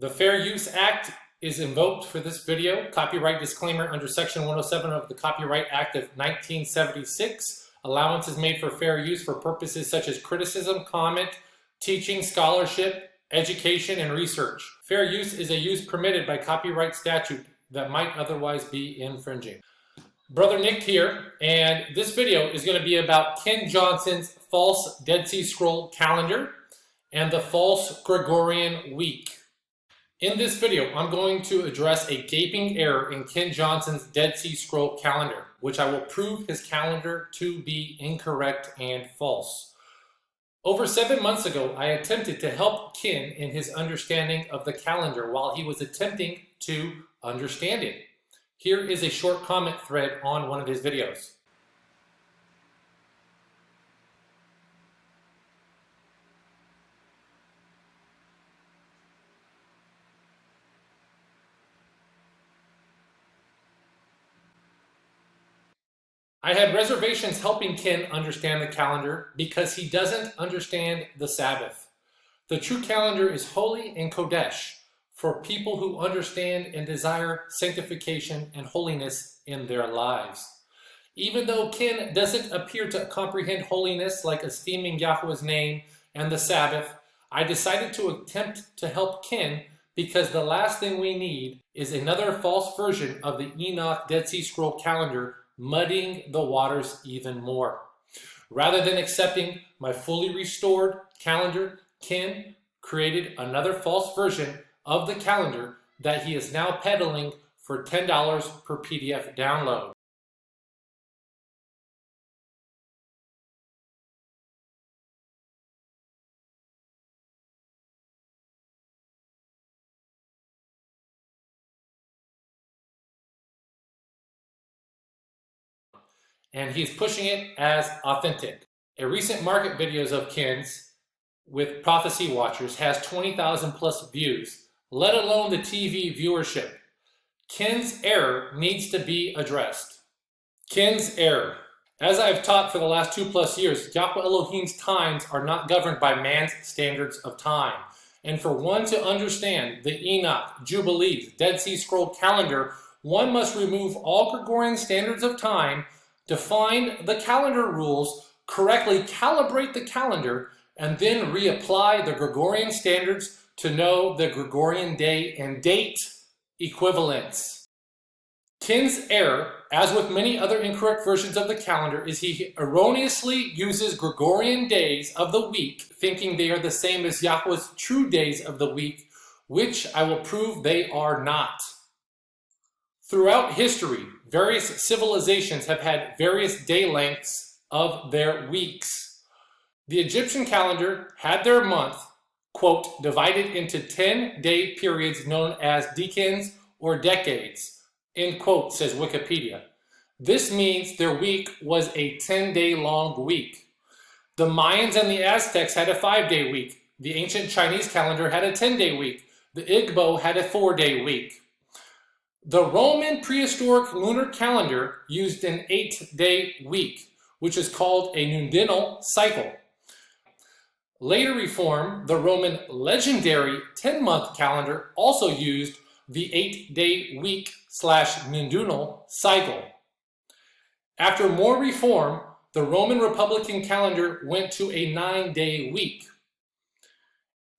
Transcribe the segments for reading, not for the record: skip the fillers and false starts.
The Fair Use Act is invoked for this video. Copyright disclaimer under Section 107 of the Copyright Act of 1976. Allowance is made for fair use for purposes such as criticism, comment, teaching, scholarship, education, and research. Fair use is a use permitted by copyright statute that might otherwise be infringing. Brother Nick here, and this video is going to be about Ken Johnson's false Dead Sea Scroll calendar and the false Gregorian week. In this video, I'm going to address a gaping error in Ken Johnson's Dead Sea Scroll calendar, which I will prove his calendar to be incorrect and false. Over 7 months ago, I attempted to help Ken in his understanding of the calendar while he was attempting to understand it. Here is a short comment thread on one of his videos. I had reservations helping Ken understand the calendar because he doesn't understand the Sabbath. The true calendar is holy and Kodesh for people who understand and desire sanctification and holiness in their lives. Even though Ken doesn't appear to comprehend holiness like esteeming Yahweh's name and the Sabbath, I decided to attempt to help Ken because the last thing we need is another false version of the Enoch Dead Sea Scroll calendar muddying the waters even more. Rather than accepting my fully restored calendar, Ken created another false version of the calendar that he is now peddling for $10 per PDF download. And he's pushing it as authentic. A recent market videos of Ken's with prophecy watchers has 20,000 plus views, let alone the TV viewership. Ken's error needs to be addressed. Ken's error. As I've taught for the last 2+ years, Yahweh Elohim's times are not governed by man's standards of time. And for one to understand the Enoch, Jubilees, Dead Sea Scroll calendar, one must remove all Gregorian standards of time, define the calendar rules, correctly calibrate the calendar, and then reapply the Gregorian standards to know the Gregorian day and date equivalents. Ken's error, as with many other incorrect versions of the calendar, is he erroneously uses Gregorian days of the week, thinking they are the same as Yahweh's true days of the week, which I will prove they are not. Throughout history, various civilizations have had various day lengths of their weeks. The Egyptian calendar had their month, quote, divided into 10-day periods known as decans or decades, end quote, says Wikipedia. This means their week was a 10-day long week. The Mayans and the Aztecs had a 5-day week. The ancient Chinese calendar had a 10-day week. The Igbo had a 4-day week. The Roman prehistoric lunar calendar used an 8-day week, which is called a nundinal cycle. Later reform, the Roman legendary 10-month calendar also used the 8-day week / nundinal cycle. After more reform, the Roman Republican calendar went to a 9-day week.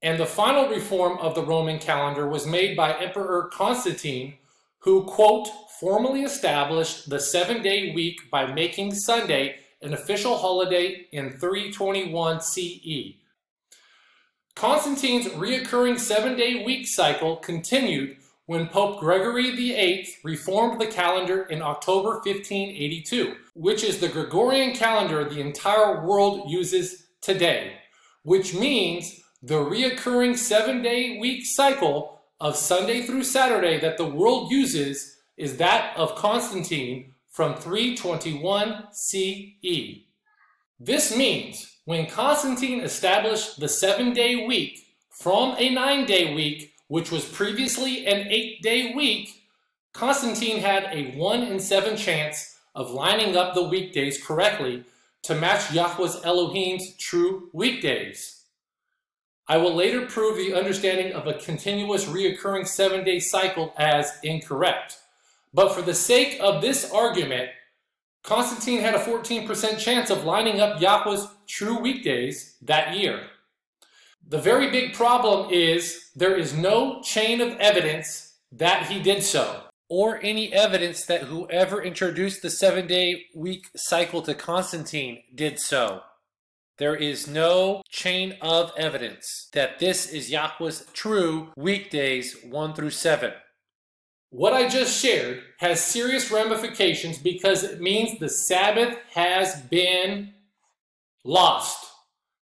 And the final reform of the Roman calendar was made by Emperor Constantine, who, quote, formally established the 7-day week by making Sunday an official holiday in 321 CE. Constantine's reoccurring 7-day week cycle continued when Pope Gregory VIII reformed the calendar in October 1582, which is the Gregorian calendar the entire world uses today, which means the reoccurring 7-day week cycle of Sunday through Saturday that the world uses is that of Constantine from 321 CE. This means when Constantine established the 7-day week from a 9-day week, which was previously an 8-day week, Constantine had a 1 in 7 chance of lining up the weekdays correctly to match Yahweh's Elohim's true weekdays. I will later prove the understanding of a continuous reoccurring 7-day cycle as incorrect. But for the sake of this argument, Constantine had a 14% chance of lining up Yahweh's true weekdays that year. The very big problem is there is no chain of evidence that he did so, or any evidence that whoever introduced the 7-day week cycle to Constantine did so. There is no chain of evidence that this is Yahweh's true weekdays 1 through 7. What I just shared has serious ramifications because it means the Sabbath has been lost,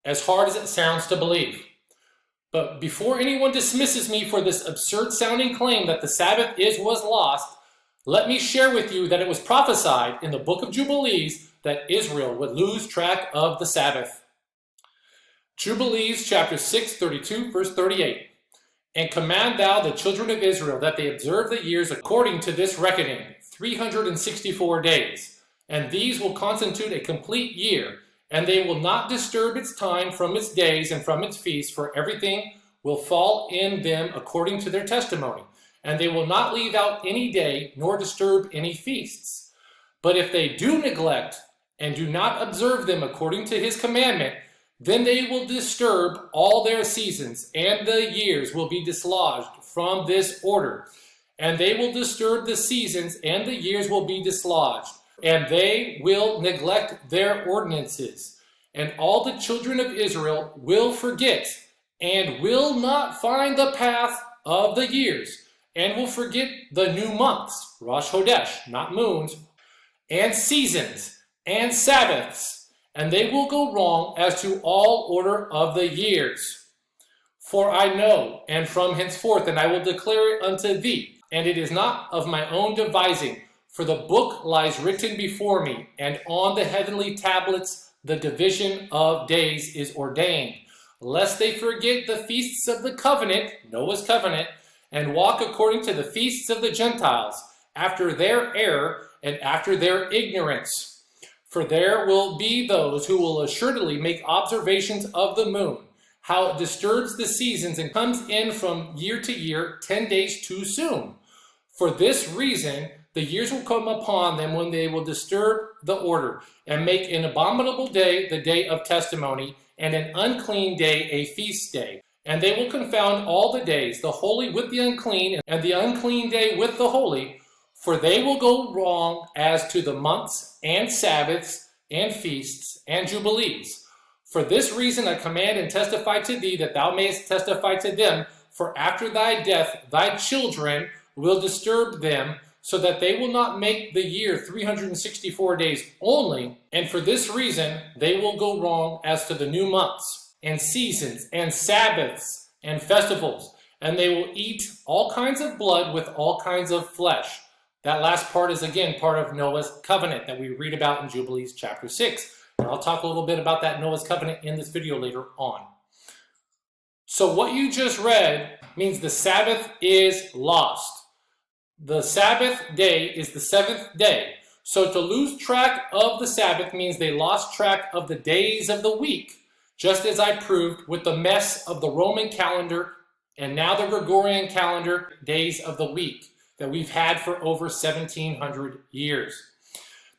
as hard as it sounds to believe. But before anyone dismisses me for this absurd sounding claim that the Sabbath was lost, let me share with you that it was prophesied in the book of Jubilees that Israel would lose track of the Sabbath. Jubilees chapter 6, 32, verse 38. And command thou the children of Israel that they observe the years according to this reckoning, 364 days. And these will constitute a complete year, and they will not disturb its time from its days and from its feasts, for everything will fall in them according to their testimony. And they will not leave out any day, nor disturb any feasts. But if they do neglect and do not observe them according to his commandment, then they will disturb all their seasons, and the years will be dislodged from this order. And they will disturb the seasons, and the years will be dislodged. And they will neglect their ordinances. And all the children of Israel will forget, and will not find the path of the years, and will forget the new months, Rosh Chodesh, not moons, and seasons, and Sabbaths, and they will go wrong as to all order of the years. For I know, and from henceforth, and I will declare it unto thee, and it is not of my own devising, for the book lies written before me, and on the heavenly tablets the division of days is ordained, lest they forget the feasts of the covenant, Noah's covenant, and walk according to the feasts of the Gentiles, after their error and after their ignorance. For there will be those who will assuredly make observations of the moon, how it disturbs the seasons and comes in from year to year 10 days too soon. For this reason, the years will come upon them when they will disturb the order, and make an abominable day the day of testimony, and an unclean day a feast day. And they will confound all the days, the holy with the unclean, and the unclean day with the holy, for they will go wrong as to the months, and Sabbaths, and feasts, and jubilees. For this reason I command and testify to thee, that thou mayest testify to them, for after thy death thy children will disturb them, so that they will not make the year 364 days only, and for this reason they will go wrong as to the new months, and seasons, and Sabbaths, and festivals, and they will eat all kinds of blood with all kinds of flesh. That last part is again part of Noah's covenant that we read about in Jubilees chapter 6. And I'll talk a little bit about that Noah's covenant in this video later on. So what you just read means the Sabbath is lost. The Sabbath day is the seventh day. So to lose track of the Sabbath means they lost track of the days of the week, just as I proved with the mess of the Roman calendar and now the Gregorian calendar days of the week that we've had for over 1700 years.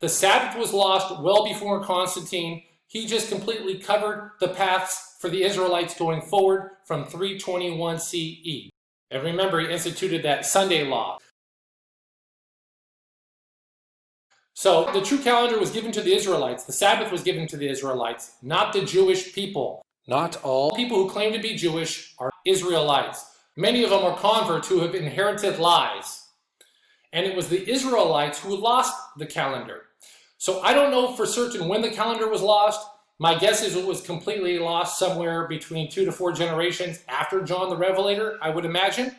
The Sabbath was lost well before Constantine. He just completely covered the paths for the Israelites going forward from 321 CE. And remember, he instituted that Sunday law. So the true calendar was given to the Israelites. The Sabbath was given to the Israelites, not the Jewish people. Not all people who claim to be Jewish are Israelites. Many of them are converts who have inherited lies. And it was the Israelites who lost the calendar. So I don't know for certain when the calendar was lost. My guess is it was completely lost somewhere between 2 to 4 generations after John the Revelator, I would imagine.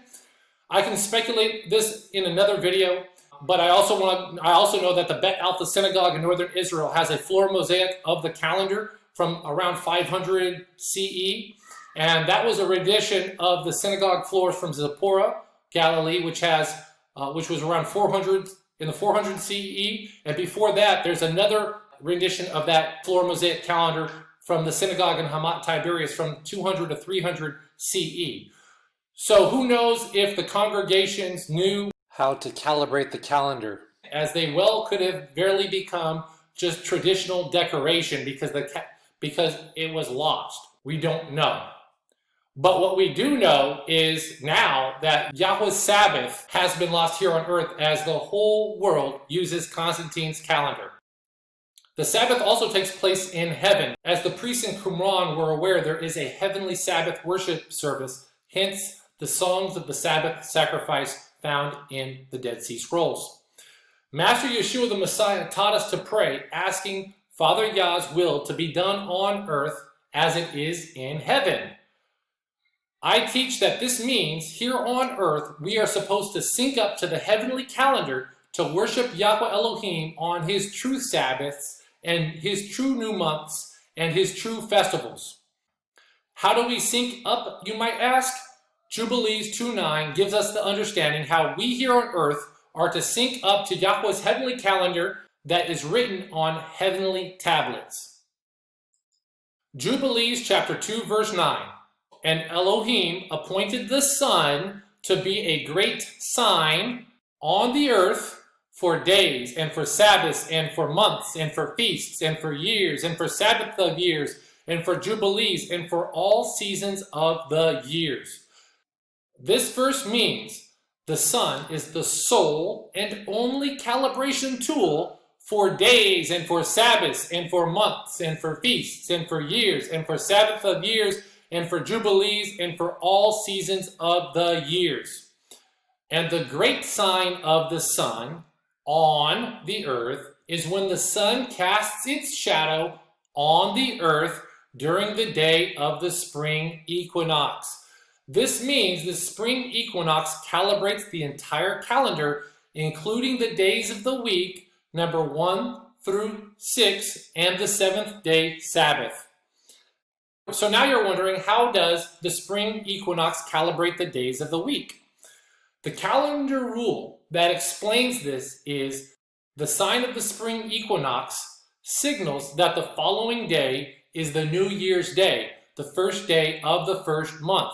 I can speculate this in another video, but I also know that the Bet Alpha Synagogue in northern Israel has a floor mosaic of the calendar from around 500 CE, and that was a rendition of the synagogue floors from Zipporah, Galilee, which was around 400 in the 400 CE, and before that, there's another rendition of that floor mosaic calendar from the synagogue in Hamat Tiberias from 200 to 300 CE. So who knows if the congregations knew how to calibrate the calendar, as they well could have barely become just traditional decoration because it was lost. We don't know. But what we do know is now that Yahweh's Sabbath has been lost here on earth as the whole world uses Constantine's calendar. The Sabbath also takes place in heaven. As the priests in Qumran were aware, there is a heavenly Sabbath worship service, hence the songs of the Sabbath sacrifice found in the Dead Sea Scrolls. Master Yeshua the Messiah taught us to pray, asking Father Yah's will to be done on earth as it is in heaven. I teach that this means here on earth we are supposed to sync up to the heavenly calendar to worship Yahweh Elohim on his true Sabbaths and his true new months and his true festivals. How do we sync up, you might ask? Jubilees 2:9 gives us the understanding how we here on earth are to sync up to Yahweh's heavenly calendar that is written on heavenly tablets. Jubilees chapter 2 verse 9. And Elohim appointed the sun to be a great sign on the earth for days and for Sabbaths and for months and for feasts and for years and for Sabbath of years and for jubilees and for all seasons of the years. This verse means the sun is the sole and only calibration tool for days and for Sabbaths and for months and for feasts and for years and for Sabbath of years and for jubilees and for all seasons of the years. And the great sign of the sun on the earth is when the sun casts its shadow on the earth during the day of the spring equinox. This means the spring equinox calibrates the entire calendar, including the days of the week, number 1 through 6, and the 7th day Sabbath. So now you're wondering, how does the spring equinox calibrate the days of the week? The calendar rule that explains this is the sign of the spring equinox signals that the following day is the New Year's Day, the first day of the first month.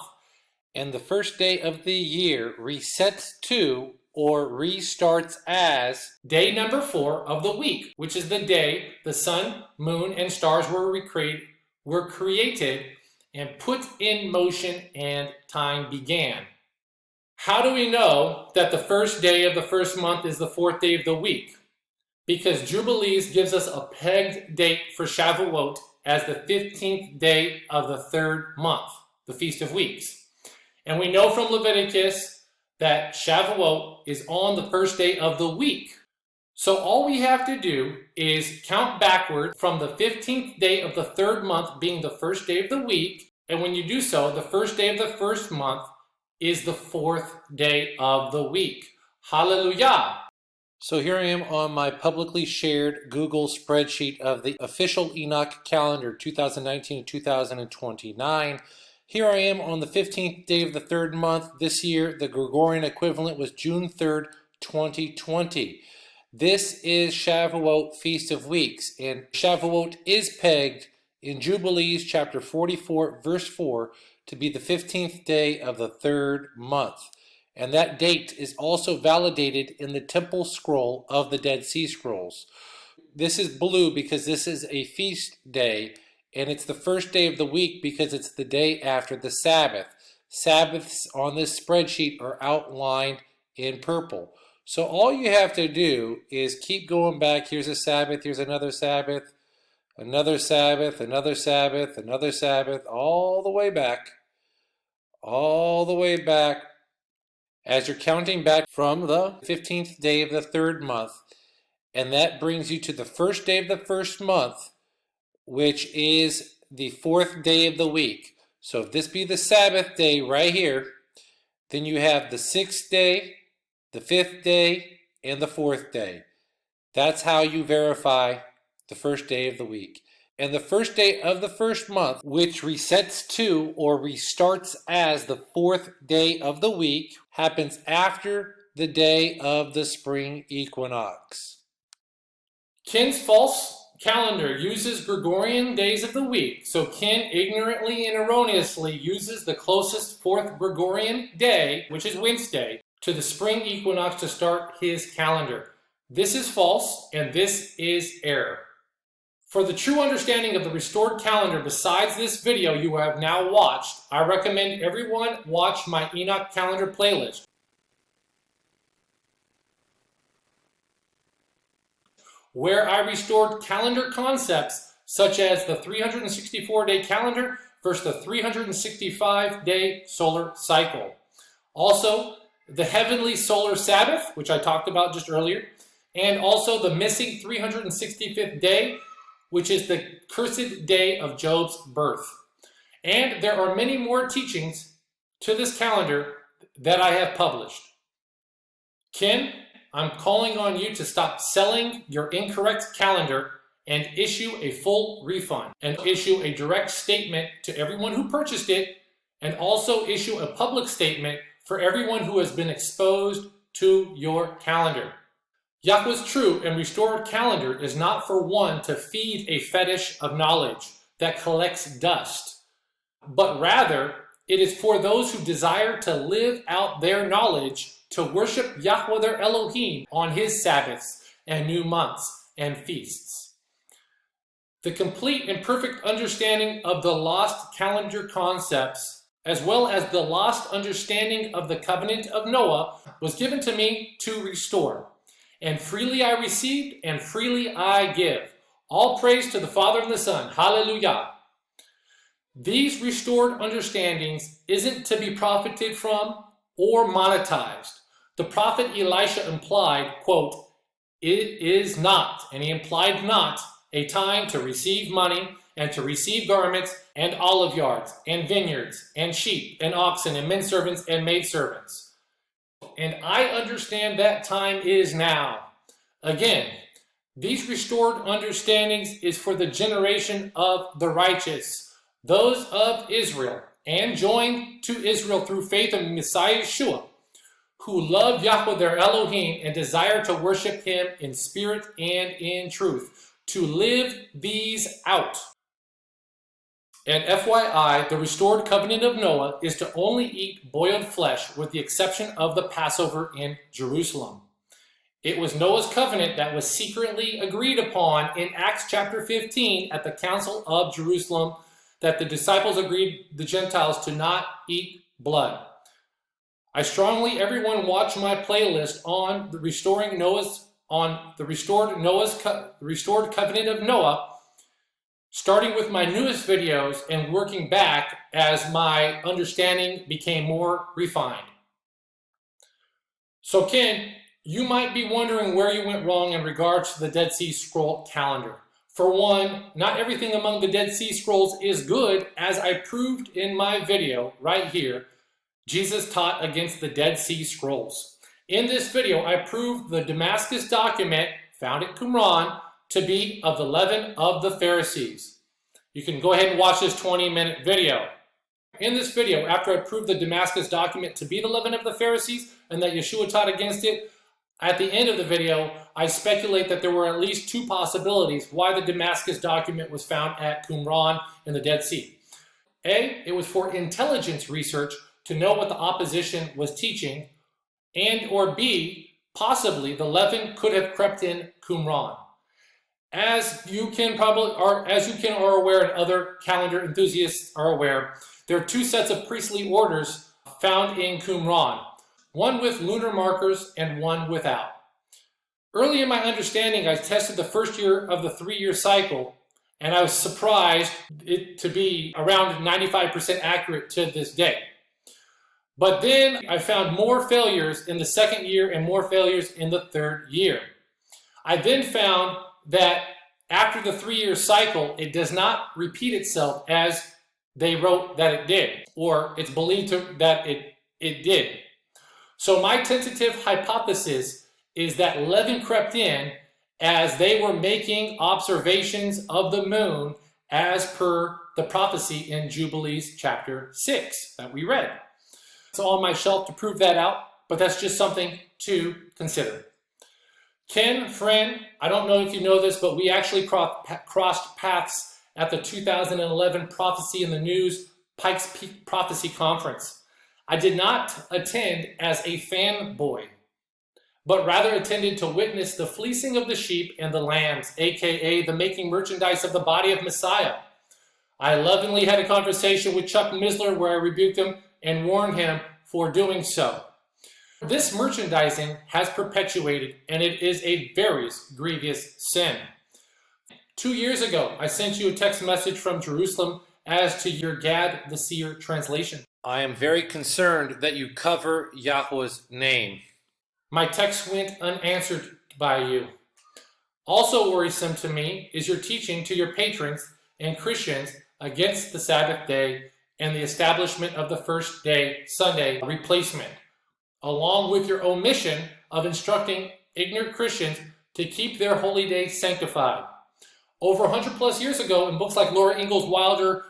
And the first day of the year resets to or restarts as day number 4 of the week, which is the day the sun, moon, and stars were created and put in motion and time began. How do we know that the first day of the first month is the 4th day of the week? Because Jubilees gives us a pegged date for Shavuot as the 15th day of the 3rd month, the Feast of Weeks. And we know from Leviticus that Shavuot is on the first day of the week. So all we have to do is count backward from the 15th day of the 3rd month being the first day of the week. And when you do so, the first day of the first month is the 4th day of the week. Hallelujah! So here I am on my publicly shared Google spreadsheet of the official Enoch calendar 2019-2029. Here I am on the 15th day of the 3rd month. This year, the Gregorian equivalent was June 3rd, 2020. This is Shavuot, Feast of Weeks, and Shavuot is pegged in Jubilees chapter 44, verse 4, to be the 15th day of the 3rd month. And that date is also validated in the temple scroll of the Dead Sea Scrolls. This is blue because this is a feast day, and it's the first day of the week because it's the day after the Sabbath. Sabbaths on this spreadsheet are outlined in purple. So all you have to do is keep going back. Here's a Sabbath, here's another Sabbath, another Sabbath, another Sabbath, another Sabbath, all the way back, as you're counting back from the 15th day of the 3rd month. And that brings you to the first day of the first month, which is the 4th day of the week. So if this be the Sabbath day right here, then you have the 6th day, the 5th day, and the 4th day. That's how you verify the first day of the week. And the first day of the first month, which resets to or restarts as the 4th day of the week, happens after the day of the spring equinox. Kin's false calendar uses Gregorian days of the week, so Ken ignorantly and erroneously uses the closest fourth Gregorian day, which is Wednesday, to the spring equinox to start his calendar. This is false, and this is error. For the true understanding of the restored calendar besides this video you have now watched, I recommend everyone watch my Enoch calendar playlist, where I restored calendar concepts such as the 364-day calendar versus the 365-day solar cycle. Also, the heavenly solar Sabbath, which I talked about just earlier, and also the missing 365th day, which is the cursed day of Job's birth. And there are many more teachings to this calendar that I have published. Ken, I'm calling on you to stop selling your incorrect calendar and issue a full refund, and issue a direct statement to everyone who purchased it, and also issue a public statement for everyone who has been exposed to your calendar. Yahweh's true and restored calendar is not for one to feed a fetish of knowledge that collects dust, but rather it is for those who desire to live out their knowledge, to worship Yahweh their Elohim on his Sabbaths and new months and feasts. The complete and perfect understanding of the lost calendar concepts, as well as the lost understanding of the covenant of Noah, was given to me to restore. And freely I received, and freely I give. All praise to the Father and the Son. Hallelujah. These restored understandings isn't to be profited from or monetized. The prophet Elisha implied, quote, "It is not," and he implied not, "a time to receive money and to receive garments and olive yards and vineyards and sheep and oxen and men servants and maid servants." And I understand that time is now. Again, these restored understandings is for the generation of the righteous, those of Israel, and joined to Israel through faith in Messiah Yeshua, who love Yahweh their Elohim and desire to worship him in spirit and in truth, to live these out. And FYI, the restored covenant of Noah is to only eat boiled flesh with the exception of the Passover in Jerusalem. It was Noah's covenant that was secretly agreed upon in Acts chapter 15 at the Council of Jerusalem, that the disciples agreed the Gentiles to not eat blood. I strongly everyone watch my playlist on the restored covenant of Noah, starting with my newest videos and working back as my understanding became more refined. So Ken, you might be wondering where you went wrong in regards to the Dead Sea Scroll calendar. For one, not everything among the Dead Sea Scrolls is good, as I proved in my video right here. Jesus taught against the Dead Sea Scrolls. In this video, I proved the Damascus document found at Qumran to be of the leaven of the Pharisees. You can go ahead and watch this 20-minute video. In this video, after I proved the Damascus document to be the leaven of the Pharisees and that Yeshua taught against it, at the end of the video, I speculate that there were at least two possibilities why the Damascus document was found at Qumran in the Dead Sea. A, it was for intelligence research to know what the opposition was teaching, and or B, possibly the leaven could have crept in Qumran. As you can are aware, and other calendar enthusiasts are aware, there are two sets of priestly orders found in Qumran, one with lunar markers and one without. Early in my understanding, I tested the first year of the 3-year cycle, and I was surprised it to be around 95% accurate to this day. But then I found more failures in the second year and more failures in the third year. I then found that after the 3-year cycle, it does not repeat itself as they wrote that it did, or it's believed that it did. So my tentative hypothesis is that leaven crept in as they were making observations of the moon as per the prophecy in Jubilees chapter 6 that we read. It's on my shelf to prove that out, but that's just something to consider. Ken, friend, I don't know if you know this, but we actually crossed paths at the 2011 Prophecy in the News Pikes Peak Prophecy Conference. I did not attend as a fanboy, but rather attended to witness the fleecing of the sheep and the lambs, aka the making merchandise of the body of Messiah. I lovingly had a conversation with Chuck Misler where I rebuked him and warned him for doing so. This merchandising has perpetuated, and it is a very grievous sin. 2 years ago, I sent you a text message from Jerusalem as to your Gad the Seer translation. I am very concerned that you cover Yahweh's name. My text went unanswered by you. Also worrisome to me is your teaching to your patrons and Christians against the Sabbath day and the establishment of the first day, Sunday, replacement, along with your omission of instructing ignorant Christians to keep their holy day sanctified. Over 100 plus years ago, in books like Laura Ingalls Wilder,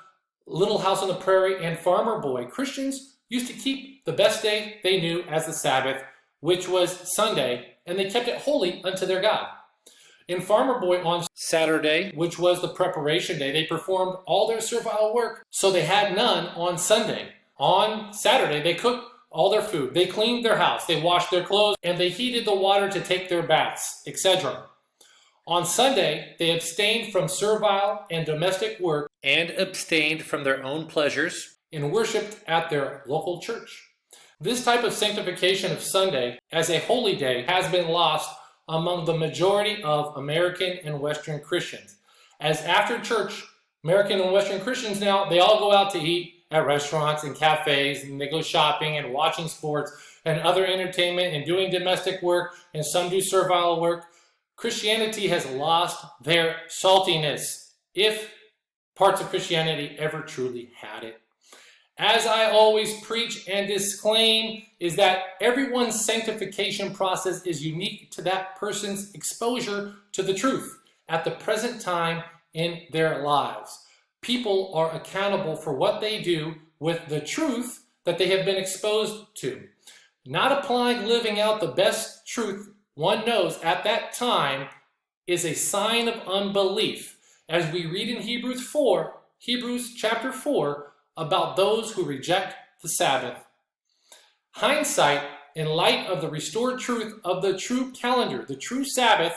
Little House on the Prairie, and Farmer Boy, Christians used to keep the best day they knew as the Sabbath, which was Sunday, and they kept it holy unto their God. In Farmer Boy, on Saturday, which was the preparation day, they performed all their servile work, so they had none on Sunday. On Saturday, they cooked all their food, they cleaned their house, they washed their clothes, and they heated the water to take their baths, etc. On Sunday, they abstained from servile and domestic work and abstained from their own pleasures and worshipped at their local church. This type of sanctification of Sunday as a holy day has been lost among the majority of American and Western Christians. As after church, American and Western Christians now, they all go out to eat at restaurants and cafes, and they go shopping and watching sports and other entertainment and doing domestic work, and some do servile work. Christianity has lost their saltiness, if parts of Christianity ever truly had it. As I always preach and disclaim, is that everyone's sanctification process is unique to that person's exposure to the truth at the present time in their lives. People are accountable for what they do with the truth that they have been exposed to. Not applying living out the best truth one knows at that time is a sign of unbelief, as we read in Hebrews chapter 4, about those who reject the Sabbath. Hindsight, in light of the restored truth of the true calendar, the true Sabbath,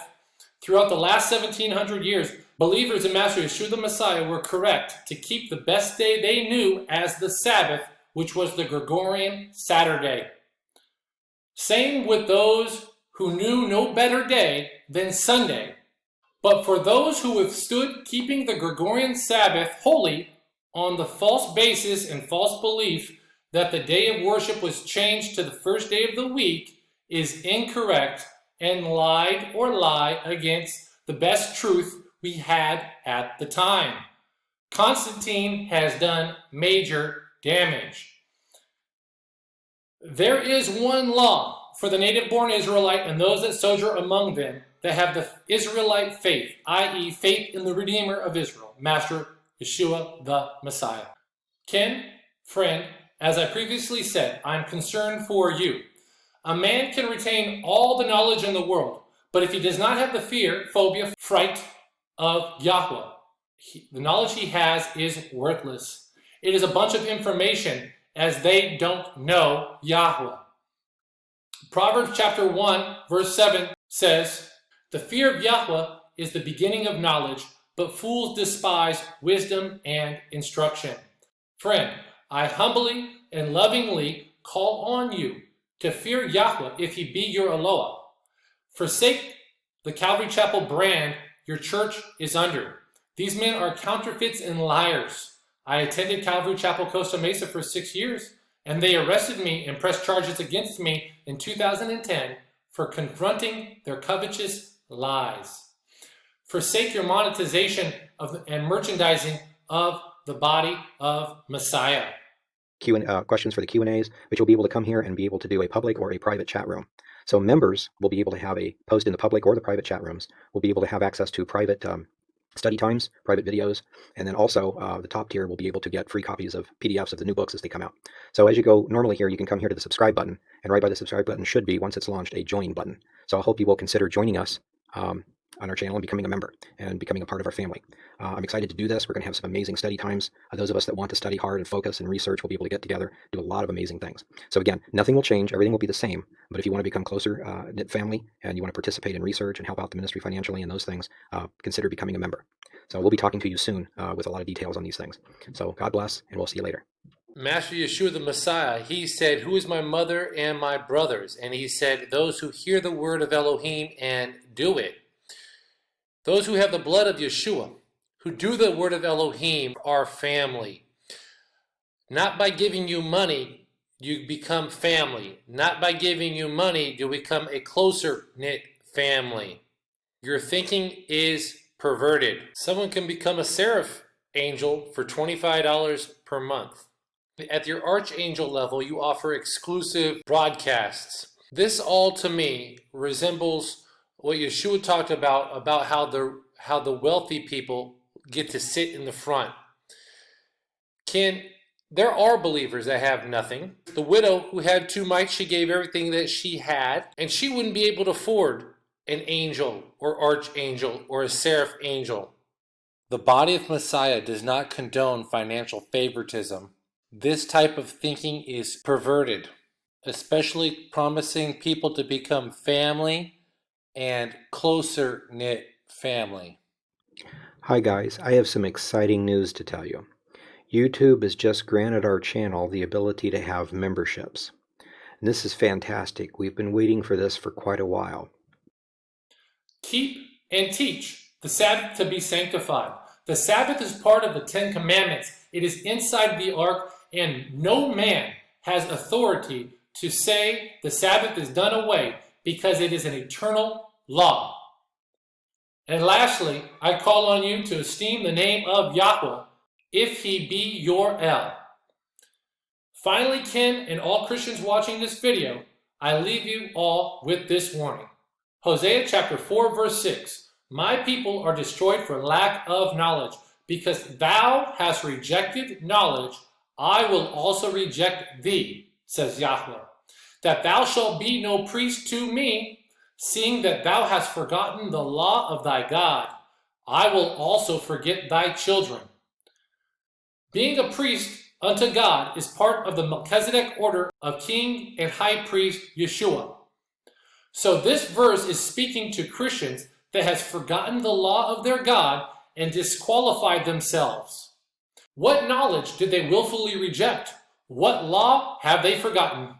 throughout the last 1700 years, believers in Master Yeshua the Messiah were correct to keep the best day they knew as the Sabbath, which was the Gregorian Saturday. Same with those who knew no better day than Sunday. But for those who withstood keeping the Gregorian Sabbath holy on the false basis and false belief that the day of worship was changed to the first day of the week is incorrect and lie against the best truth we had at the time. Constantine has done major damage. There is one law for the native-born Israelite and those that sojourn among them that have the Israelite faith, i.e. faith in the Redeemer of Israel, Master Yeshua the Messiah. Ken, friend, as I previously said, I'm concerned for you. A man can retain all the knowledge in the world, but if he does not have the fear, phobia, fright of Yahweh, the knowledge he has is worthless. It is a bunch of information as they don't know Yahweh. Proverbs chapter 1, verse 7 says, "The fear of Yahweh is the beginning of knowledge, but fools despise wisdom and instruction." Friend, I humbly and lovingly call on you to fear Yahweh if he be your Eloah. Forsake the Calvary Chapel brand your church is under. These men are counterfeits and liars. I attended Calvary Chapel Costa Mesa for 6 years, and they arrested me and pressed charges against me in 2010 for confronting their covetous lies. Forsake your monetization and merchandising of the body of Messiah. Questions for the Q&As, but you'll be able to come here and be able to do a public or a private chat room. So members will be able to have a post in the public or the private chat rooms. We'll be able to have access to private study times, private videos, and then also the top tier will be able to get free copies of PDFs of the new books as they come out. So as you go normally here, you can come here to the subscribe button, and right by the subscribe button should be, once it's launched, a join button. So I hope you will consider joining us on our channel and becoming a member and becoming a part of our family. I'm excited to do this. We're going to have some amazing study times. Those of us that want to study hard and focus and research will be able to get together, do a lot of amazing things. So again, nothing will change. Everything will be the same. But if you want to become closer knit family and you want to participate in research and help out the ministry financially and those things, consider becoming a member. So we'll be talking to you soon with a lot of details on these things. So God bless, and we'll see you later. Master Yeshua the Messiah, he said, "Who is my mother and my brothers?" And he said, "Those who hear the word of Elohim and do it." Those who have the blood of Yeshua, who do the word of Elohim, are family. Not by giving you money, you become family. Not by giving you money, do you become a closer knit family. Your thinking is perverted. Someone can become a seraph angel for $25 per month. At your archangel level, you offer exclusive broadcasts. This all to me resembles what Yeshua talked about how the wealthy people get to sit in the front. There are believers that have nothing. The widow who had 2 mites, she gave everything that she had, and she wouldn't be able to afford an angel or archangel or a seraph angel. The body of Messiah does not condone financial favoritism. This type of thinking is perverted, especially promising people to become family and closer knit family. Hi guys, I have some exciting news to tell you. YouTube has just granted our channel the ability to have memberships. And this is fantastic. We've been waiting for this for quite a while. Keep and teach the Sabbath to be sanctified. The Sabbath is part of the 10 Commandments. It is inside the ark, and no man has authority to say the Sabbath is done away, because it is an eternal law. And lastly, I call on you to esteem the name of Yahweh, if he be your El. Finally, Ken and all Christians watching this video, I leave you all with this warning. Hosea chapter 4 verse 6, "My people are destroyed for lack of knowledge. Because thou hast rejected knowledge, I will also reject thee, says Yahweh, that thou shalt be no priest to me, seeing that thou hast forgotten the law of thy God. I will also forget thy children." Being a priest unto God is part of the Melchizedek order of King and High Priest Yeshua. So this verse is speaking to Christians that has forgotten the law of their God and disqualified themselves. What knowledge did they willfully reject? What law have they forgotten?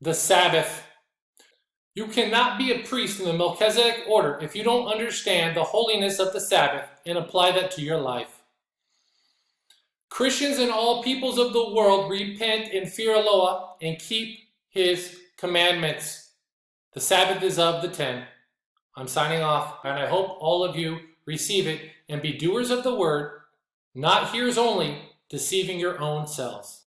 The Sabbath. You cannot be a priest in the Melchizedek order if you don't understand the holiness of the Sabbath and apply that to your life. Christians and all peoples of the world repent and fear Eloah and keep his commandments. The Sabbath is of the 10. I'm signing off, and I hope all of you receive it and be doers of the word, not hearers only, deceiving your own selves.